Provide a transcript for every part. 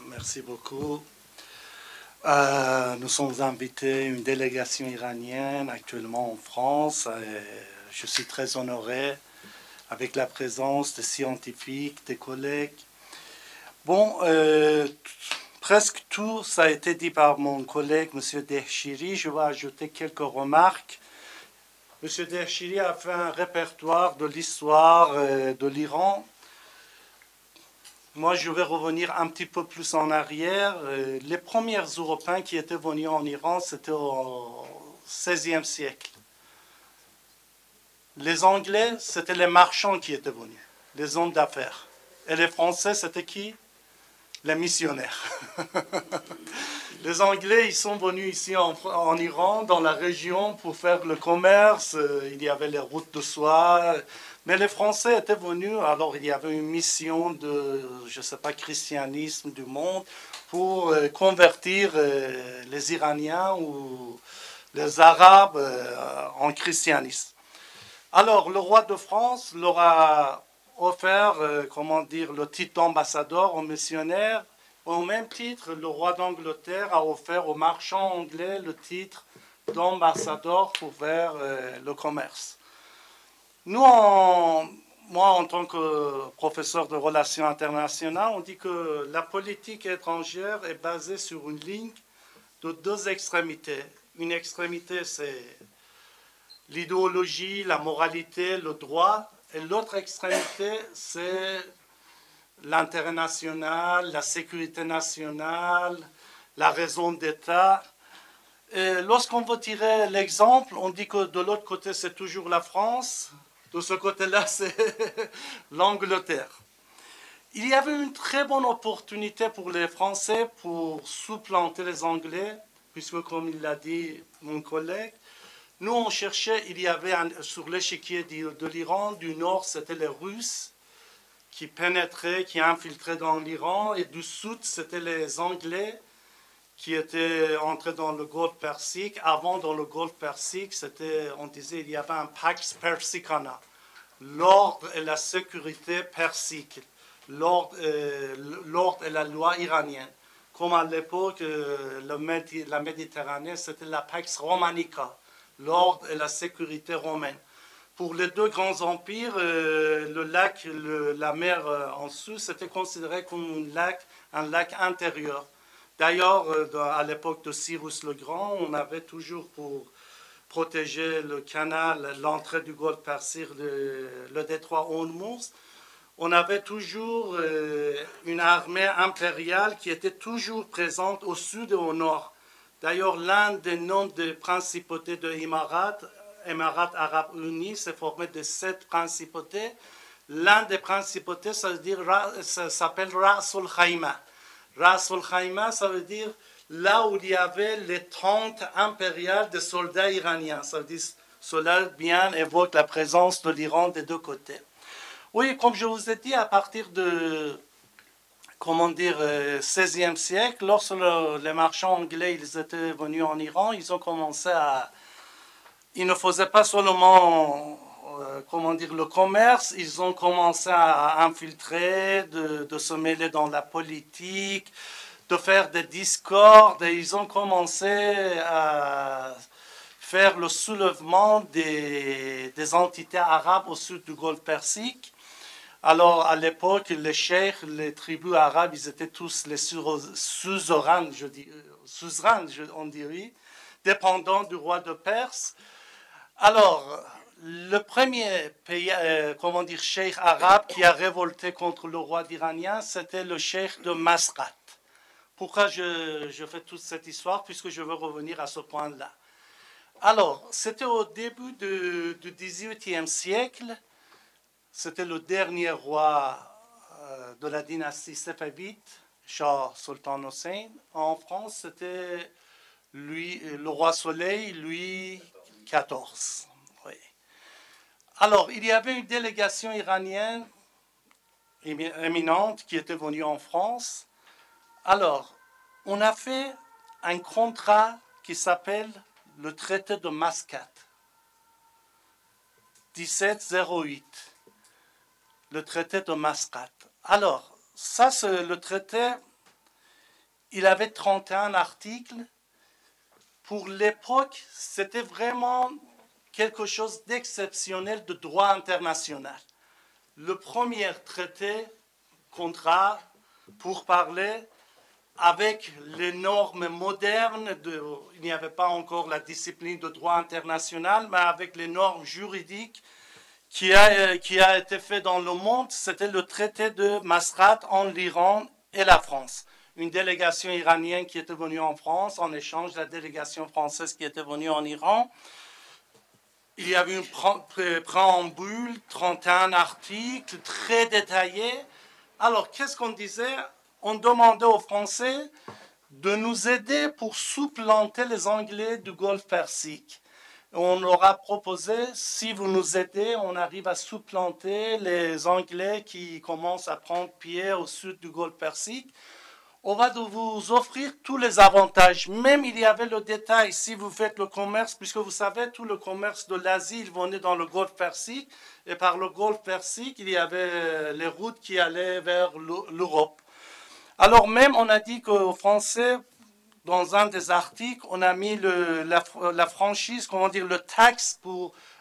merci beaucoup. Nous sommes invités, une délégation iranienne actuellement en France. Je suis très honoré avec la présence des scientifiques, des collègues. Bon, presque tout ça a été dit par mon collègue, M. Dehchiri. Je vais ajouter quelques remarques. M. Dehchiri a fait un répertoire de l'histoire de l'Iran. Moi, je vais revenir un petit peu plus en arrière. Les premiers Européens qui étaient venus en Iran, c'était au XVIe siècle. Les Anglais, c'était les marchands qui étaient venus, les hommes d'affaires. Et les Français, c'était qui? Les missionnaires. Les Anglais, ils sont venus ici en Iran, dans la région, pour faire le commerce. Il y avait les routes de soie. Mais les Français étaient venus, alors il y avait une mission de, je ne sais pas, christianisme du monde, pour convertir les Iraniens ou les Arabes en christianisme. Alors, le roi de France leur a offert, le titre d'ambassadeur aux missionnaires. Au même titre, le roi d'Angleterre a offert aux marchands anglais le titre d'ambassadeur pour faire le commerce. Moi, en tant que professeur de relations internationales, on dit que la politique étrangère est basée sur une ligne de deux extrémités. Une extrémité, c'est l'idéologie, la moralité, le droit, et l'autre extrémité, c'est l'intérêt national, la sécurité nationale, la raison d'État. Et lorsqu'on veut tirer l'exemple, on dit que de l'autre côté, c'est toujours la France, de ce côté-là, c'est l'Angleterre. Il y avait une très bonne opportunité pour les Français pour supplanter les Anglais, puisque, comme il l'a dit mon collègue, nous, on cherchait, il y avait sur l'échiquier de l'Iran, du nord, c'était les Russes qui pénétraient, qui infiltraient dans l'Iran, et du sud, c'était les Anglais qui étaient entrés dans le Golfe Persique. Avant, dans le Golfe Persique, on disait il y avait un Pax Persicana, l'ordre et la sécurité persique, l'ordre et la loi iranienne. Comme à l'époque, la Méditerranée, c'était la Pax Romanica, l'ordre et la sécurité romaine. Pour les deux grands empires, le lac, la mer en dessous, c'était considéré comme un lac intérieur. D'ailleurs, à l'époque de Cyrus le Grand, on avait toujours pour protéger le canal, l'entrée du Golfe Persique, le détroit Hormuz, on avait toujours une armée impériale qui était toujours présente au sud et au nord. D'ailleurs, l'un des noms des principautés de Émirats arabes unis, c'est formé de 7 principautés. L'un des principautés, ça s'appelle Ras al-Khaïma. Ras al-Khaïma, ça veut dire là où il y avait les tentes impériales des soldats iraniens. Ça veut dire cela bien évoque la présence de l'Iran des deux côtés. Oui, comme je vous ai dit, à partir de, XVIe siècle, lorsque les marchands anglais ils étaient venus en Iran, ils ont commencé à... Ils ne faisaient pas seulement, le commerce, ils ont commencé à infiltrer, de se mêler dans la politique, de faire des discordes, et ils ont commencé à faire le soulèvement des entités arabes au sud du Golfe Persique. Alors, à l'époque, les cheikhs, les tribus arabes, ils étaient tous les suzerains, on dirait, dépendants du roi de Perse. Alors, le premier pays, cheikh arabe qui a révolté contre le roi iranien, c'était le cheikh de Masqat. Pourquoi je fais toute cette histoire? Puisque je veux revenir à ce point-là. Alors, c'était au début du XVIIIe siècle. C'était le dernier roi de la dynastie safavide, Shah Sultan Hussein. En France, c'était lui, le roi Soleil, Louis XIV. Oui. Alors, il y avait une délégation iranienne éminente qui était venue en France. Alors, on a fait un contrat qui s'appelle le traité de Masqat, 1708. Le traité de Masqat. Alors, ça, c'est le traité il avait 31 articles. Pour l'époque, c'était vraiment quelque chose d'exceptionnel de droit international. Le premier traité, contrat, pour parler, avec les normes modernes, il n'y avait pas encore la discipline de droit international, mais avec les normes juridiques qui a été fait dans le monde, c'était le traité de Maastricht entre l'Iran et la France. Une délégation iranienne qui était venue en France, en échange de la délégation française qui était venue en Iran. Il y avait une préambule, 31 articles, très détaillés. Alors, qu'est-ce qu'on disait? On demandait aux Français de nous aider pour supplanter les Anglais du Golfe Persique. On leur a proposé, si vous nous aidez, on arrive à supplanter les Anglais qui commencent à prendre pied au sud du Golfe Persique. On va vous offrir tous les avantages. Même il y avait le détail, si vous faites le commerce, puisque vous savez, tout le commerce de l'Asie, il venait dans le Golfe Persique. Et par le Golfe Persique, il y avait les routes qui allaient vers l'Europe. Alors même, on a dit qu'aux Français, dans un des articles, on a mis la franchise, comment dire, le taxe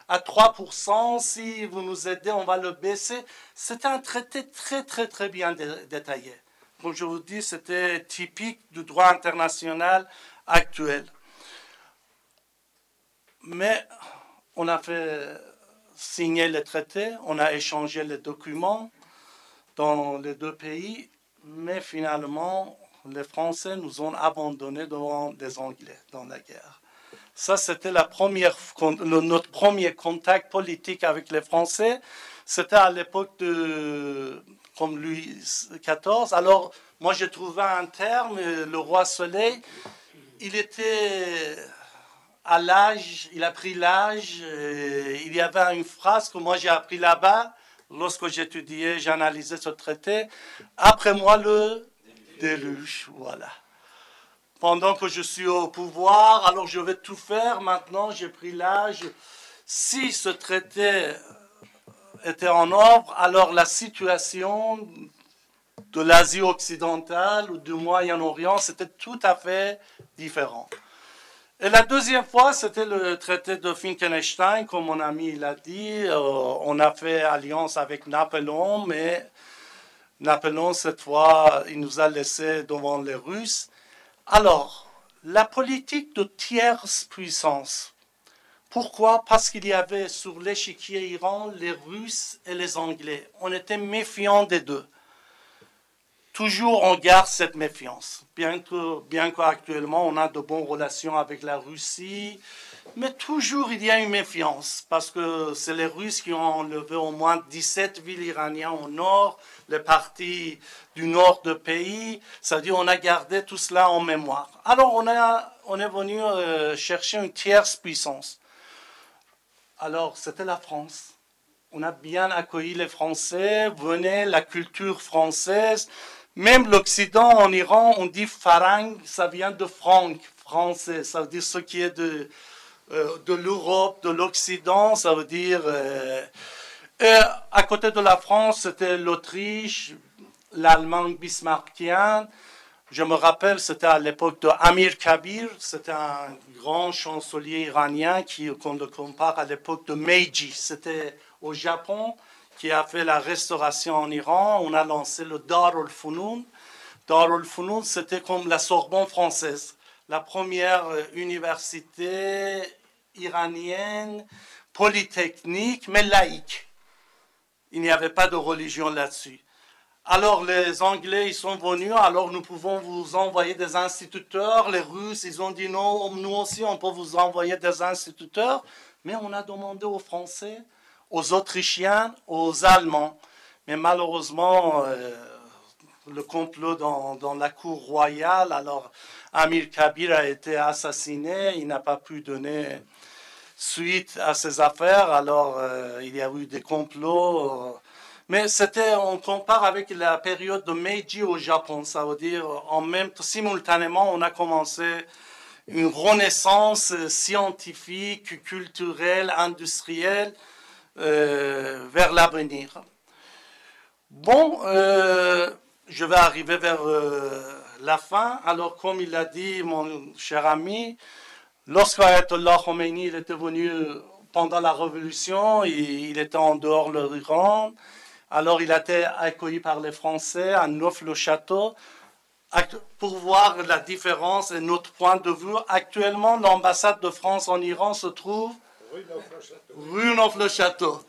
à 3%. Si vous nous aidez, on va le baisser. C'était un traité très, très, très bien détaillé. Comme je vous dis, c'était typique du droit international actuel. Mais on a fait signer le traité, on a échangé les documents dans les deux pays, mais finalement, les Français nous ont abandonnés devant les Anglais dans la guerre. Ça, c'était notre premier contact politique avec les Français. C'était à l'époque comme Louis XIV. Alors, moi, j'ai trouvé un terme, le roi Soleil. Il était à l'âge, il a pris l'âge. Il y avait une phrase que moi, j'ai appris là-bas, lorsque j'étudiais, j'analysais ce traité. Après moi, le déluge, voilà. Pendant que je suis au pouvoir, alors je vais tout faire. Maintenant, j'ai pris l'âge. Si ce traité était en œuvre, alors la situation de l'Asie occidentale ou du Moyen-Orient, c'était tout à fait différent. Et la deuxième fois, c'était le traité de Finkelstein, comme mon ami l'a dit. On a fait alliance avec Napoléon, mais Napoléon, cette fois, il nous a laissés devant les Russes. Alors, la politique de tierce puissance. Pourquoi? Parce qu'il y avait sur l'échiquier Iran les Russes et les Anglais. On était méfiants des deux. Toujours on garde cette méfiance. Bien qu'actuellement on a de bonnes relations avec la Russie, mais toujours il y a une méfiance parce que c'est les Russes qui ont enlevé au moins 17 villes iraniennes au nord, les parties du nord du pays. C'est-à-dire on a gardé tout cela en mémoire. Alors on est venu chercher une tierce puissance. Alors, c'était la France. On a bien accueilli les Français, venez, la culture française. Même l'Occident, en Iran, on dit farang, ça vient de franc, français. Ça veut dire ce qui est de l'Europe, de l'Occident, ça veut dire... à côté de la France, c'était l'Autriche, l'Allemagne bismarckienne. Je me rappelle, c'était à l'époque de Amir Kabir, c'était un grand chancelier iranien qu'on le compare à l'époque de Meiji. C'était au Japon qui a fait la restauration en Iran. On a lancé le Dar al-Funun. Dar al-Funun, c'était comme la Sorbonne française, la première université iranienne, polytechnique, mais laïque. Il n'y avait pas de religion là-dessus. Alors les Anglais, ils sont venus, alors nous pouvons vous envoyer des instituteurs. Les Russes, ils ont dit non, nous aussi, on peut vous envoyer des instituteurs. Mais on a demandé aux Français, aux Autrichiens, aux Allemands. Mais malheureusement, le complot dans la cour royale, alors Amir Kabir a été assassiné, il n'a pas pu donner suite à ses affaires, alors il y a eu des complots... Mais on compare avec la période de Meiji au Japon, ça veut dire simultanément, on a commencé une renaissance scientifique, culturelle, industrielle vers l'avenir. Bon, je vais arriver vers la fin. Alors, comme il a dit, mon cher ami, lorsqu'Ayatollah Khomeini il était venu pendant la Révolution, il était en dehors de l'Iran. Alors, il a été accueilli par les Français à Neuf-le-Château pour voir la différence et notre point de vue. Actuellement, l'ambassade de France en Iran se trouve rue Neuf-le-Château.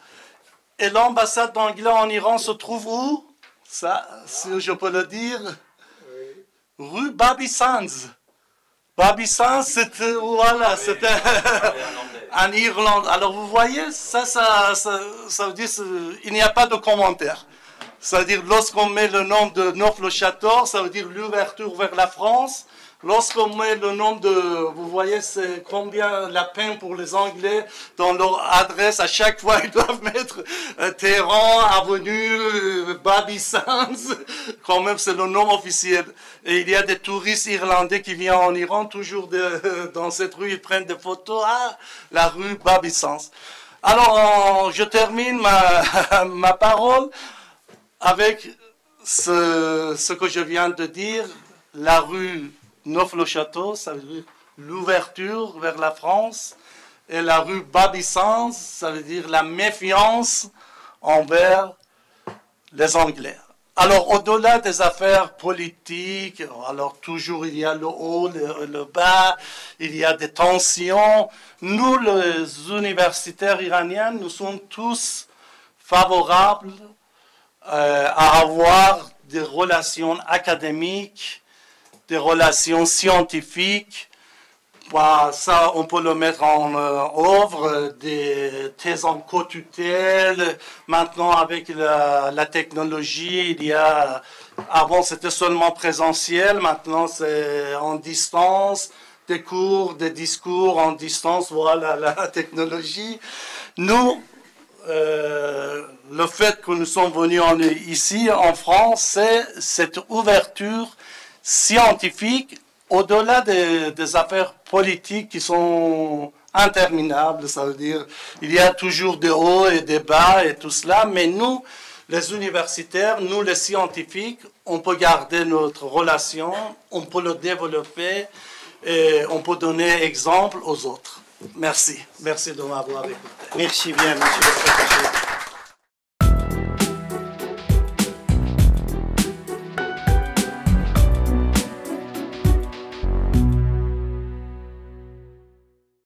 Et l'ambassade d'Angleterre en Iran se trouve où? Ça, si je peux le dire, rue Baby Sands. Baby Sands, c'était voilà, c'était en Irlande. Alors vous voyez, ça veut dire il n'y a pas de commentaire. Ça veut dire lorsqu'on met le nom de Neuf-le-Château, ça veut dire l'ouverture vers la France. Lorsqu'on met le nom de, vous voyez, c'est combien la peine pour les Anglais dans leur adresse. À chaque fois, ils doivent mettre Téhéran, avenue, Baby Sands. Quand même, c'est le nom officiel. Et il y a des touristes irlandais qui viennent en Iran, toujours dans cette rue, ils prennent des photos. Ah, la rue Baby Sands. Alors, je termine ma parole avec ce que je viens de dire. La rue Neuf-le-Château, ça veut dire l'ouverture vers la France, et la rue Baby Sands, ça veut dire la méfiance envers les Anglais. Alors, au-delà des affaires politiques, alors toujours il y a le haut, le bas, il y a des tensions. Nous, les universitaires iraniens, nous sommes tous favorables à avoir des relations académiques, des relations scientifiques. Bah, ça, on peut le mettre en œuvre, des thèses en co-tutelle. Maintenant, avec la technologie, il y a... Avant, c'était seulement présentiel. Maintenant, c'est en distance. Des cours, des discours en distance. Voilà la technologie. Nous, le fait que nous sommes venus ici, en France, c'est cette ouverture scientifique, au-delà des affaires politiques qui sont interminables. Ça veut dire il y a toujours des hauts et des bas et tout cela, mais nous, les universitaires, nous, les scientifiques, on peut garder notre relation, on peut le développer et on peut donner exemple aux autres. Merci. Merci de m'avoir écouté. Merci bien, monsieur le professeur.